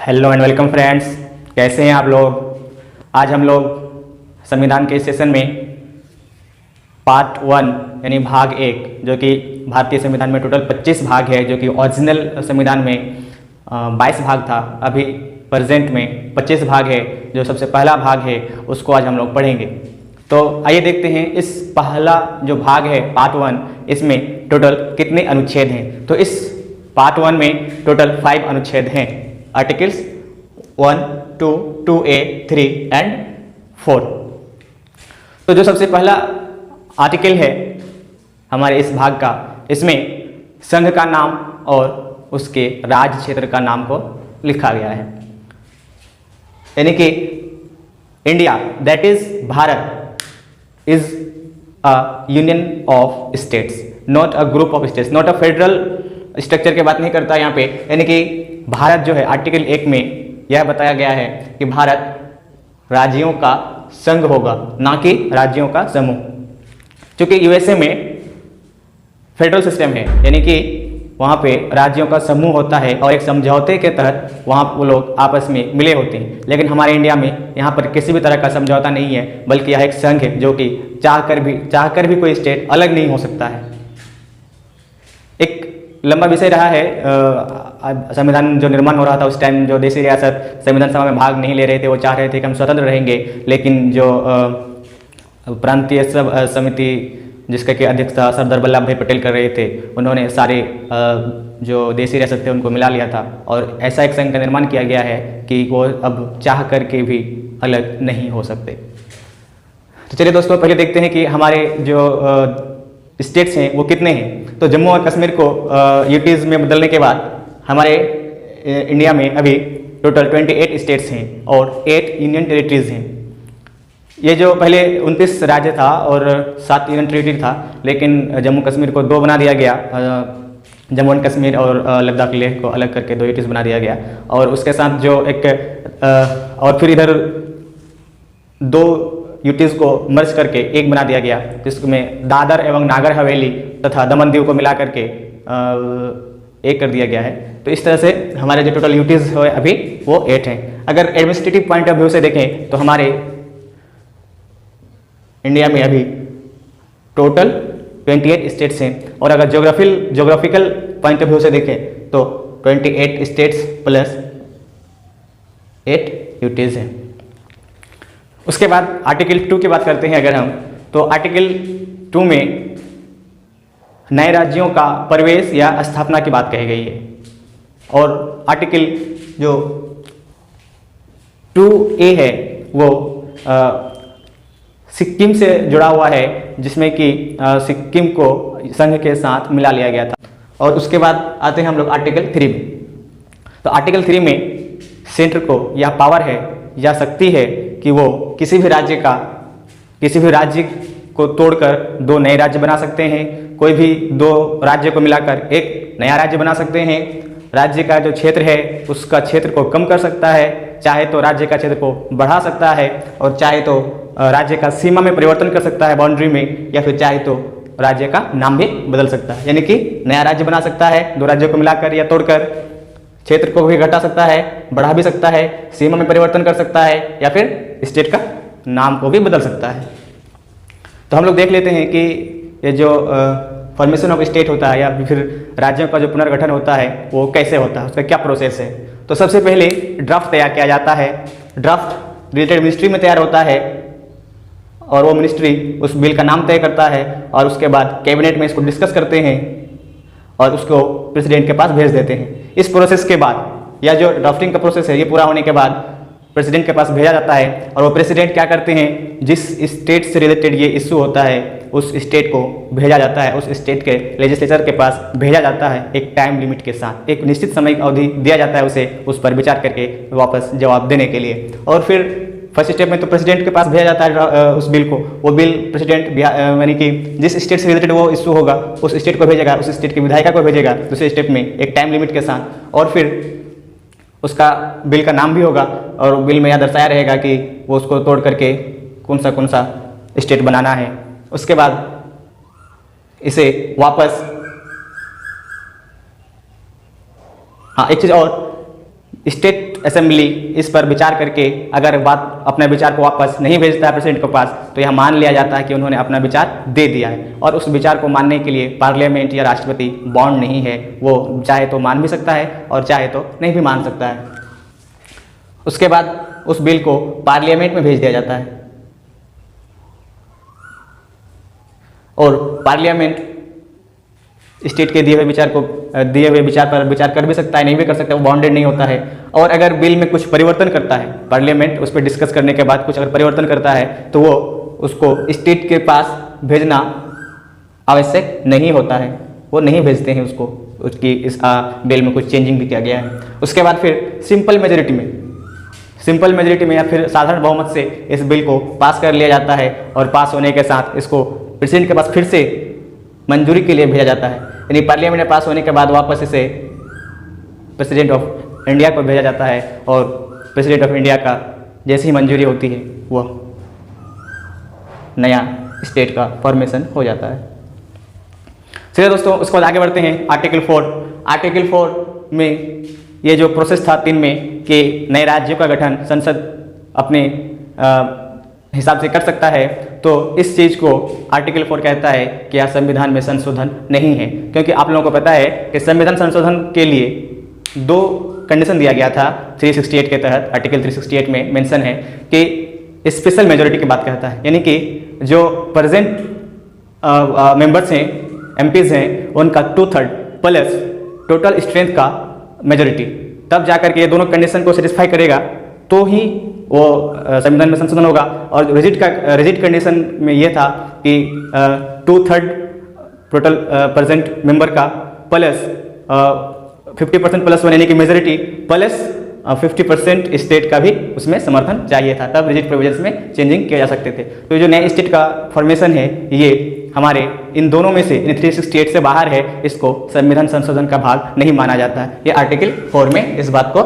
Hello and welcome friends, कैसे हैं आप लोग। आज हम लोग संविधान के सेशन में पार्ट 1 यानी भाग 1, जो कि भारतीय संविधान में टोटल 25 भाग है, जो कि ओरिजिनल संविधान में 22 भाग था। अभी प्रेजेंट में 25 भाग है। जो सबसे पहला भाग है उसको आज हम लोग पढ़ेंगे। तो आइए देखते हैं इस पहला जो भाग है पार्ट 1, इसमें टोटल कितने अनुच्छेद हैं। तो इस पार्ट 1 में टोटल 5 अनुच्छेद हैं। Articles 1, 2, 2A, 3 and 4। तो जो सबसे पहला आर्टिकल है हमारे इस भाग का, इसमें संघ का नाम और उसके राज्य क्षेत्र का नाम को लिखा गया है। यानी कि India, that is Bharat, is a union of states, not a group of states, not a federal structure की बात नहीं करता यहाँ पे। यानी कि भारत जो है आर्टिकल 1 में यह बताया गया है कि भारत राज्यों का संघ होगा, ना कि राज्यों का समूह। क्योंकि यूएसए में फेडरल सिस्टम है, यानी कि वहाँ पे राज्यों का समूह होता है और एक समझौते के तहत वहाँ वो लोग आपस में मिले होते हैं। लेकिन हमारे इंडिया में यहाँ पर किसी भी तरह का समझौता नहीं है, बल्कि यह एक संघ है जो कि चाहकर भी कोई स्टेट अलग नहीं हो सकता है। एक लंबा विषय रहा है। संविधान जो निर्माण हो रहा था उस टाइम जो देशी रियासत संविधान सभा में भाग नहीं ले रहे थे, वो चाह रहे थे कि हम स्वतंत्र रहेंगे। लेकिन जो प्रांतीय समिति जिसका कि अध्यक्ष था सरदार वल्लभ भाई पटेल कर रहे थे, उन्होंने सारे जो देशी रियासत थे उनको मिला लिया था और ऐसा एक संघ का निर्माण किया गया है कि वो अब चाह करके भी अलग नहीं हो सकते। तो चलिए दोस्तों, पहले देखते हैं कि हमारे जो स्टेट्स हैं वो कितने हैं। तो जम्मू और कश्मीर को यूटीज में बदलने के बाद हमारे इंडिया में अभी टोटल 28 स्टेट्स हैं और 8 यूनियन टेरिटरीज हैं। ये जो पहले 29 राज्य था और 7 यूनियन टेरिटरी था, लेकिन जम्मू कश्मीर को 2 बना दिया गया। जम्मू एंड कश्मीर और लद्दाख लेह को अलग करके 2 यूटीज बना दिया गया। और उसके साथ जो एक और फिर इधर 2 यूटीज को मर्ज करके एक बना दिया गया, जिसमें दादर एवं नागर हवेली तथा दमन दीव को मिला करके एक कर दिया गया है। तो इस तरह से हमारे जो टोटल यूटीज है अभी वो 8 हैं। अगर एडमिनिस्ट्रेटिव पॉइंट ऑफ व्यू से देखें तो हमारे इंडिया में अभी टोटल 28 स्टेट्स हैं। और अगर ज्योग्राफिकल पॉइंट ऑफ व्यू से देखें तो 28 स्टेट्स प्लस 8 यूटीज हैं। उसके बाद आर्टिकल 2 की बात करते हैं अगर हम, तो आर्टिकल 2 में नए राज्यों का प्रवेश या स्थापना की बात कही गई है। और आर्टिकल जो 2A है वो सिक्किम से जुड़ा हुआ है, जिसमें कि सिक्किम को संघ के साथ मिला लिया गया था। और उसके बाद आते हैं हम लोग आर्टिकल 3 में। तो आर्टिकल 3 में सेंटर को यह पावर है या शक्ति है कि वो किसी भी राज्य को तोड़कर 2 नए राज्य बना सकते हैं। कोई भी 2 राज्य को मिलाकर एक नया राज्य बना सकते हैं। राज्य का जो क्षेत्र है उसका क्षेत्र को कम कर सकता है, चाहे तो राज्य का क्षेत्र को बढ़ा सकता है, और चाहे तो राज्य का सीमा में परिवर्तन कर सकता है, बाउंड्री में, या फिर चाहे तो राज्य का नाम भी बदल सकता है। यानी कि नया राज्य बना सकता है 2 राज्यों को मिलाकर या तोड़कर, क्षेत्र को भी घटा सकता है, बढ़ा भी सकता है, सीमा में परिवर्तन कर सकता है, या फिर स्टेट का नाम को भी बदल सकता है। तो हम लोग देख लेते हैं कि ये जो फॉर्मेशन ऑफ स्टेट होता है या फिर राज्यों का जो पुनर्गठन होता है वो कैसे होता है, उसका क्या प्रोसेस है। तो सबसे पहले ड्राफ्ट तैयार किया जाता है। ड्राफ्ट रिलेटेड मिनिस्ट्री में तैयार होता है और वो मिनिस्ट्री उस बिल का नाम तय करता है और उसके बाद कैबिनेट में इसको डिस्कस करते हैं और उसको प्रेसिडेंट के पास भेज देते हैं। इस प्रोसेस के बाद या जो ड्राफ्टिंग का प्रोसेस है ये पूरा होने के बाद प्रेसिडेंट के पास भेजा जाता है और वो प्रेसिडेंट क्या करते हैं, जिस स्टेट से रिलेटेड ये इशू होता है उस स्टेट को भेजा जाता है, उस स्टेट के लेजिस्लेचर के पास भेजा जाता है एक टाइम लिमिट के साथ। एक निश्चित समय अवधि दिया जाता है उसे उस पर विचार करके वापस जवाब देने के लिए। और फिर फर्स्ट स्टेप में तो प्रेसिडेंट के पास भेजा जाता है उस बिल को। वो बिल प्रेसिडेंट यानी कि जिस स्टेट से रिलेटेड वो इशू होगा उस स्टेट को भेजेगा, उस स्टेट की विधायिका को भेजेगा दूसरे स्टेप में एक टाइम लिमिट के साथ। और फिर उसका बिल का नाम भी होगा और बिल में यह दर्शाया रहेगा कि वो उसको तोड़ करके कौन सा स्टेट बनाना है। उसके बाद इसे वापस हाँ, एक चीज़ और, स्टेट असेंबली इस पर विचार करके अगर बात अपने विचार को वापस नहीं भेजता है प्रेसिडेंट के पास, तो यह मान लिया जाता है कि उन्होंने अपना विचार दे दिया है। और उस विचार को मानने के लिए पार्लियामेंट या राष्ट्रपति बाउंड नहीं है, वो चाहे तो मान भी सकता है और चाहे तो नहीं भी मान सकता है। उसके बाद उस बिल को पार्लियामेंट में भेज दिया जाता है और पार्लियामेंट स्टेट के दिए हुए विचार पर विचार कर भी सकता है, नहीं भी कर सकता है, वो बाउंडेड नहीं होता है। और अगर बिल में कुछ परिवर्तन करता है, पार्लियामेंट उस पर डिस्कस करने के बाद कुछ अगर परिवर्तन करता है, तो वो उसको स्टेट के पास भेजना आवश्यक नहीं होता है, वो नहीं भेजते हैं उसको, उसकी इस बिल में कुछ चेंजिंग भी किया गया है। उसके बाद फिर सिंपल मेजोरिटी में या फिर साधारण बहुमत से इस बिल को पास कर लिया जाता है और पास होने के साथ इसको प्रेसिडेंट के पास फिर से मंजूरी के लिए भेजा जाता है। यानी पार्लियामेंट में पास होने के बाद वापस इसे प्रेसिडेंट ऑफ इंडिया को भेजा जाता है और प्रेसिडेंट ऑफ इंडिया का जैसी ही मंजूरी होती है वो नया स्टेट का फॉर्मेशन हो जाता है। चलिए दोस्तों, उसके बाद आगे बढ़ते हैं आर्टिकल 4। आर्टिकल 4 में ये जो प्रोसेस था 3 में कि नए राज्यों का गठन संसद अपने हिसाब से कर सकता है, तो इस चीज़ को आर्टिकल 4 कहता है कि यह संविधान में संशोधन नहीं है। क्योंकि आप लोगों को पता है कि संविधान संशोधन के लिए 2 कंडीशन दिया गया था 368 के तहत। आर्टिकल 368 में मेंशन है कि स्पेशल मेजोरिटी की बात कहता है, यानी कि जो प्रेजेंट मेंबर्स हैं, एमपीज हैं, उनका 2/3 प्लस टोटल स्ट्रेंथ का मेजोरिटी, तब जाकर के ये दोनों कंडीशन को सेटिस्फाई करेगा तो ही वो संविधान में संशोधन होगा। और रिजिड कंडीशन में ये था कि 2/3 टोटल प्रेजेंट मेंबर का प्लस 50% प्लस 1 यानी कि मेजोरिटी प्लस 50% स्टेट का भी उसमें समर्थन चाहिए था, तब रिजिड प्रोविजंस में चेंजिंग किया जा सकते थे। तो जो नए स्टेट का फॉर्मेशन है ये हमारे इन दोनों में से 368 से बाहर है, इसको संविधान संशोधन का भाग नहीं माना जाता है। ये आर्टिकल 4 में इस बात को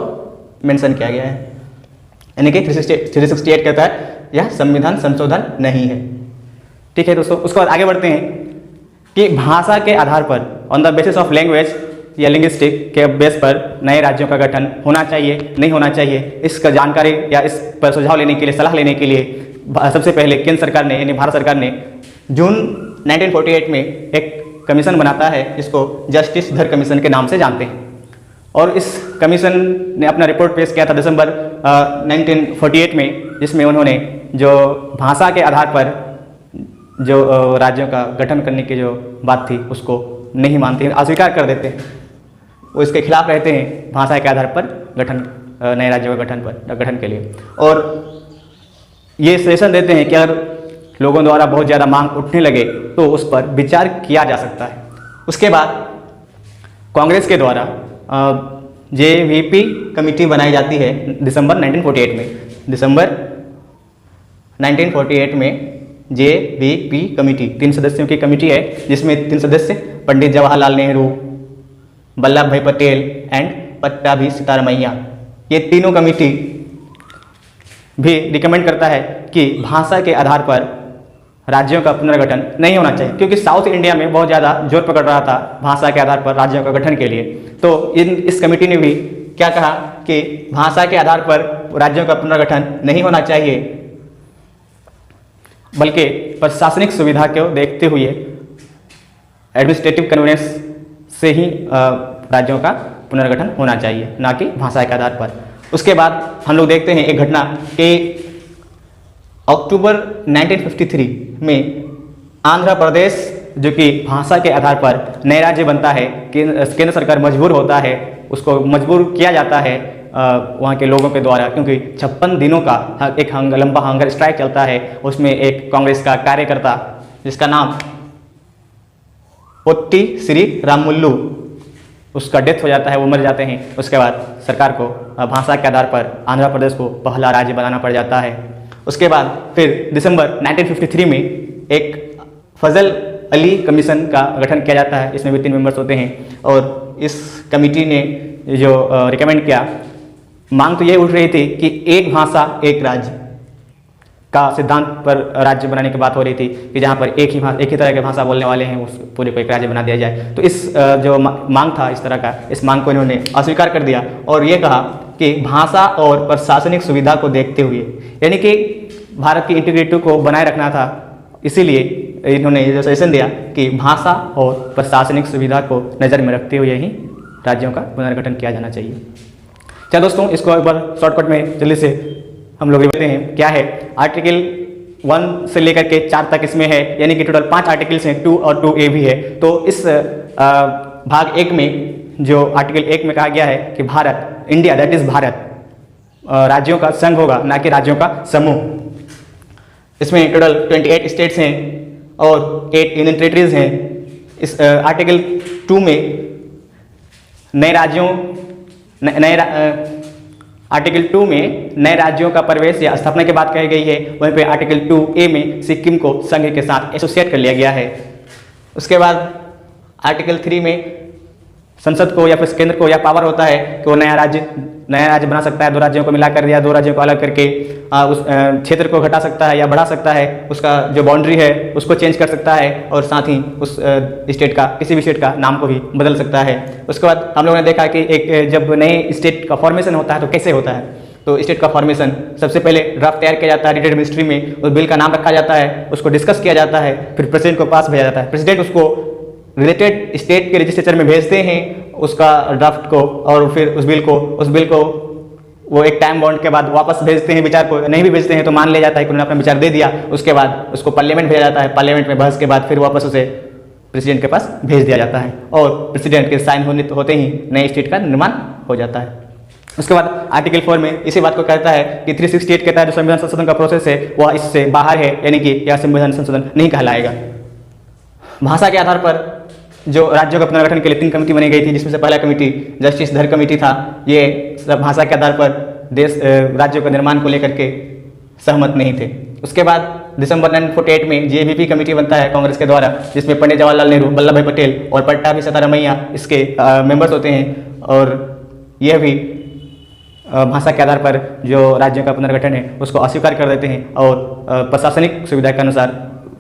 मेंशन किया गया है, यानी कि 368 कहता है यह संविधान संशोधन नहीं है। ठीक है दोस्तों, उसके बाद आगे बढ़ते हैं कि भाषा के आधार पर on the basis of language या लिंग्विस्टिक के बेस पर नए राज्यों का गठन होना चाहिए नहीं होना चाहिए, इसका जानकारी या इस पर सुझाव लेने के लिए, सलाह लेने के लिए सबसे पहले केंद्र सरकार ने यानी भारत सरकार ने जून 1948 में एक कमीशन बनाता है, इसको जस्टिस धर कमीशन के नाम से जानते हैं। और इस कमीशन ने अपना रिपोर्ट पेश किया था दिसंबर 1948 में, जिसमें उन्होंने जो भाषा के आधार पर जो राज्यों का गठन करने की जो बात थी उसको नहीं मानते हैं, अस्वीकार कर देते हैं, वो इसके खिलाफ रहते हैं भाषा के आधार पर गठन, नए राज्यों का गठन के लिए। और ये सजेशन देते हैं कि अगर लोगों द्वारा बहुत ज़्यादा मांग उठने लगे तो उस पर विचार किया जा सकता है। उसके बाद कांग्रेस के द्वारा JVP कमेटी बनाई जाती है दिसंबर 1948 में JVP कमेटी 3 सदस्यों की कमेटी है, जिसमें 3 सदस्य पंडित जवाहरलाल नेहरू, वल्लभ भाई पटेल एंड पट्टाभी सीतारमैया, ये तीनों कमेटी भी रिकमेंड करता है कि भाषा के आधार पर राज्यों का पुनर्गठन नहीं होना चाहिए, क्योंकि साउथ इंडिया में बहुत ज़्यादा जोर पकड़ रहा था भाषा के आधार पर राज्यों का गठन के लिए। तो इस कमेटी ने भी क्या कहा कि भाषा के आधार पर राज्यों का पुनर्गठन नहीं होना चाहिए, बल्कि प्रशासनिक सुविधा को देखते हुए एडमिनिस्ट्रेटिव कन्वीनियंस से ही राज्यों का पुनर्गठन होना चाहिए, ना कि भाषा के आधार पर। उसके बाद हम लोग देखते हैं एक घटना कि अक्टूबर 1953 में आंध्र प्रदेश जो कि भाषा के आधार पर नया राज्य बनता है, केंद्र सरकार मजबूर होता है, उसको मजबूर किया जाता है वहाँ के लोगों के द्वारा, क्योंकि 56 दिनों का एक लंबा हंगर स्ट्राइक चलता है। उसमें एक कांग्रेस का कार्यकर्ता जिसका नाम पोट्टी श्री रामुल्लू, उसका डेथ हो जाता है, वो मर जाते हैं। उसके बाद सरकार को भाषा के आधार पर आंध्र प्रदेश को पहला राज्य बनाना पड़ जाता है। उसके बाद फिर दिसंबर 1953 में एक फजल अली कमीशन का गठन किया जाता है, इसमें भी 3 मेंबर्स होते हैं। और इस कमेटी ने जो रिकमेंड किया, मांग तो ये उठ रही थी कि एक भाषा एक राज्य का सिद्धांत पर राज्य बनाने की बात हो रही थी कि जहाँ पर एक ही तरह की भाषा बोलने वाले हैं उस पूरे को एक राज्य बना दिया जाए। तो इस जो मांग था इस तरह का, इस मांग को इन्होंने अस्वीकार कर दिया और ये कहा कि भाषा और प्रशासनिक सुविधा को देखते हुए, यानी कि भारत की इंटीग्रिटी को बनाए रखना था, इसीलिए इन्होंने ये सजेशन दिया कि भाषा और प्रशासनिक सुविधा को नज़र में रखते हुए ही राज्यों का पुनर्गठन किया जाना चाहिए। चलो दोस्तों, इसको एक बार शॉर्टकट में जल्दी से हम लोग देखते हैं क्या है। आर्टिकल 1 से लेकर के 4 तक इसमें है, यानी कि टोटल 5 आर्टिकल्स हैं, 2 और 2A भी है। तो इस भाग 1 में जो आर्टिकल 1 में कहा गया है कि Bharat, India that is Bharat, राज्यों का संघ होगा, ना कि राज्यों का समूह। इसमें टोटल 28 स्टेट्स हैं और 8 यूनियन टेरिटरीज हैं। इस आर्टिकल 2 में नए राज्यों आर्टिकल 2 में नए राज्यों का प्रवेश या स्थापना की बात कही गई है। वहीं पे आर्टिकल 2A में सिक्किम को संघ के साथ एसोसिएट कर लिया गया है। उसके बाद आर्टिकल 3 में संसद को या फिर केंद्र को यह पावर होता है कि वो नया राज्य बना सकता है, 2 राज्यों को मिलाकर या 2 राज्यों को अलग करके उस क्षेत्र को घटा सकता है या बढ़ा सकता है, उसका जो बाउंड्री है उसको चेंज कर सकता है, और साथ ही उस स्टेट का, किसी भी स्टेट का नाम को भी बदल सकता है। उसके बाद हम लोगों ने देखा कि एक जब नए स्टेट का फॉर्मेशन होता है तो कैसे होता है। तो स्टेट का फॉर्मेशन सबसे पहले ड्राफ्ट तैयार किया जाता है रिटेड मिनिस्ट्री में, उस बिल का नाम रखा जाता है, उसको डिस्कस किया जाता है, फिर प्रेसिडेंट को पास भेजा जाता है। प्रेसिडेंट उसको रिलेटेड स्टेट के रजिस्ट्रेचर में भेजते हैं उसका ड्राफ्ट को, और फिर उस बिल को वो एक टाइम बाउंड के बाद वापस भेजते हैं विचार को। नहीं भी भेजते हैं तो मान लिया जाता है कि उन्होंने अपना विचार दे दिया। उसके बाद उसको पार्लियामेंट भेजा जाता है, पार्लियामेंट में बहस के बाद फिर वापस उसे प्रेसिडेंट के पास भेज दिया जाता है, और प्रेसिडेंट के साइन होते ही नए स्टेट का निर्माण हो जाता है। उसके बाद आर्टिकल 4 में इसी बात को कहता है कि 368 के तहत जो संविधान संशोधन का प्रोसेस है वह इससे बाहर है, यानी कि यह संविधान संशोधन नहीं कहलाएगा। भाषा के आधार पर जो राज्यों का पुनर्गठन के लिए 3 कमेटी बनी गई थी, जिसमें से पहला कमेटी जस्टिस धर कमेटी था। ये सब भाषा के आधार पर राज्यों के निर्माण को लेकर के सहमत नहीं थे। उसके बाद दिसंबर 1948 में JVP कमेटी बनता है कांग्रेस के द्वारा, जिसमें पंडित जवाहरलाल नेहरू, वल्लभ भाई पटेल और पट्टाभी सीतारामैया इसके मेंबर्स होते हैं, और यह भी भाषा के आधार पर जो राज्यों का पुनर्गठन है उसको अस्वीकार कर देते हैं, और प्रशासनिक सुविधा के अनुसार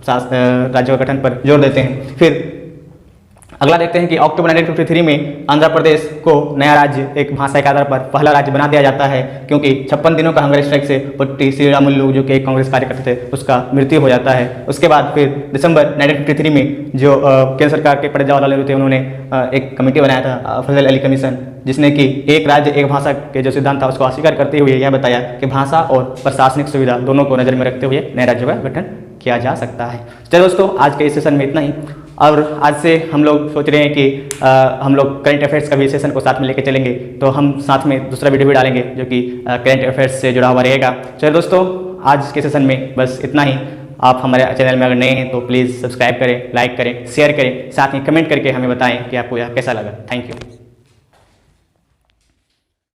राज्यों का गठन पर जोर देते हैं। फिर अगला देखते हैं कि अक्टूबर 1953 में आंध्र प्रदेश को नया राज्य एक भाषा के आधार पर पहला राज्य बना दिया जाता है, क्योंकि 56 दिनों का हंगर स्ट्राइक से पुट्टी श्रीरामुलु जो कि एक कांग्रेस कार्यकर्ता थे उसका मृत्यु हो जाता है। उसके बाद फिर दिसंबर 1953 में जो केंद्र सरकार के पंडित जवाहरलाल नेहरू थे उन्होंने एक कमेटी बनाया था, फजल अली कमीशन, जिसने कि एक राज्य एक भाषा के जो सिद्धांत था उसको अस्वीकार करते हुए यह बताया कि भाषा और प्रशासनिक सुविधा दोनों को नज़र में रखते हुए नए राज्यों का गठन किया जा सकता है। चलो दोस्तों, आज के इस सेशन में इतना ही, और आज से हम लोग सोच रहे हैं कि हम लोग करंट अफेयर्स का भी सेशन को साथ में लेके चलेंगे, तो हम साथ में दूसरा वीडियो भी डालेंगे जो कि करंट अफेयर्स से जुड़ा हुआ रहेगा। चलो दोस्तों, आज के सेशन में बस इतना ही। आप हमारे चैनल में अगर नए हैं तो प्लीज़ सब्सक्राइब करें, लाइक करें, शेयर करें, साथ ही कमेंट करके हमें बताएं कि आपको यह कैसा लगा। Thank you.